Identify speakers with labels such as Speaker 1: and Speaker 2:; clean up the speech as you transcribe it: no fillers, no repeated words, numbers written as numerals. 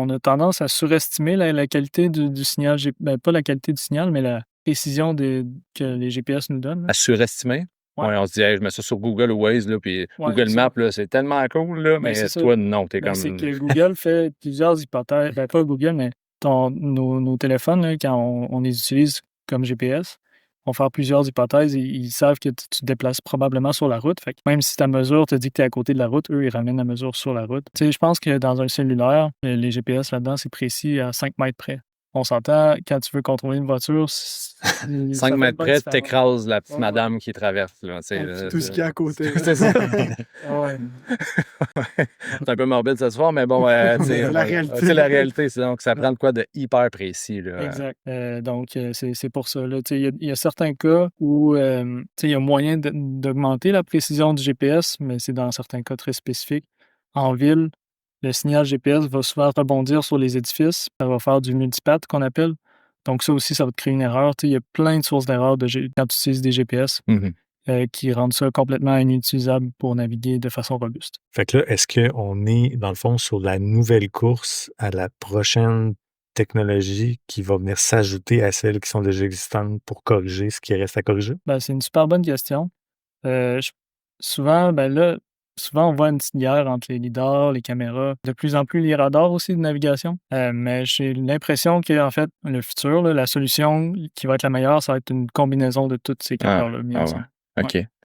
Speaker 1: On a tendance à surestimer la qualité du signal pas la qualité du signal, mais la précision que les GPS nous donnent, là.
Speaker 2: À surestimer?
Speaker 1: Ouais.
Speaker 2: Ouais, on se dit: «Hey, je mets ça sur Google ou Waze, là, puis
Speaker 1: Ouais,
Speaker 2: Google
Speaker 1: ça.
Speaker 2: Maps, là, c'est tellement cool, là»,
Speaker 1: Ben, c'est
Speaker 2: mais
Speaker 1: ça.
Speaker 2: toi, non, tu es
Speaker 1: Ben, c'est
Speaker 2: comme
Speaker 1: que Google fait plusieurs hypothèses. Ben, pas Google, mais nos téléphones, là, quand on les utilise comme GPS, vont faire plusieurs hypothèses et ils savent que tu te déplaces probablement sur la route. Fait que même si ta mesure te dit que tu es à côté de la route, eux, ils ramènent la mesure sur la route. Tu sais, je pense que dans un cellulaire, les GPS là-dedans, c'est précis à 5 mètres près. On s'entend, quand tu veux contrôler une voiture,
Speaker 2: 5
Speaker 1: ça fait
Speaker 2: mètres
Speaker 1: une bonne
Speaker 2: près,
Speaker 1: différence.
Speaker 2: t'écrases la petite
Speaker 1: Ouais, ouais.
Speaker 2: madame qui traverse, là, tu sais,
Speaker 1: Puis
Speaker 2: là,
Speaker 1: tout ce qu'il y a à côté.
Speaker 2: c'est ça.
Speaker 1: Ah ouais.
Speaker 2: C'est un peu morbide ce soir, mais bon, tu sais,
Speaker 1: C'est la
Speaker 2: voilà.
Speaker 1: réalité.
Speaker 2: C'est la réalité, c'est donc ça prend de quoi de hyper précis, là.
Speaker 1: Exact. Donc, c'est pour ça, là. Tu sais, il y a certains cas où, tu sais, il y a moyen d'augmenter la précision du GPS, mais c'est dans certains cas très spécifiques. En ville, le signal GPS va souvent rebondir sur les édifices. Ça va faire du multipath qu'on appelle. Donc ça aussi, ça va te créer une erreur. Tu sais, il y a plein de sources d'erreurs quand tu utilises des GPS,
Speaker 2: Mmh.
Speaker 1: qui rendent ça complètement inutilisable pour naviguer de façon robuste.
Speaker 3: Fait que là, est-ce qu'on est, dans le fond, sur la nouvelle course à la prochaine technologie qui va venir s'ajouter à celles qui sont déjà existantes pour corriger ce qui reste à corriger?
Speaker 1: Ben, c'est une super bonne question. Je souvent, ben, là, souvent, on voit une petite guerre entre les lidars, les caméras, de plus en plus les radars aussi de navigation. Mais j'ai l'impression qu'en fait, le futur, là, la solution qui va être la meilleure, ça va être une combinaison de tous ces
Speaker 2: Ah,
Speaker 1: capteurs-là mis
Speaker 2: ah ouais,
Speaker 1: ensemble. Ouais.
Speaker 2: OK.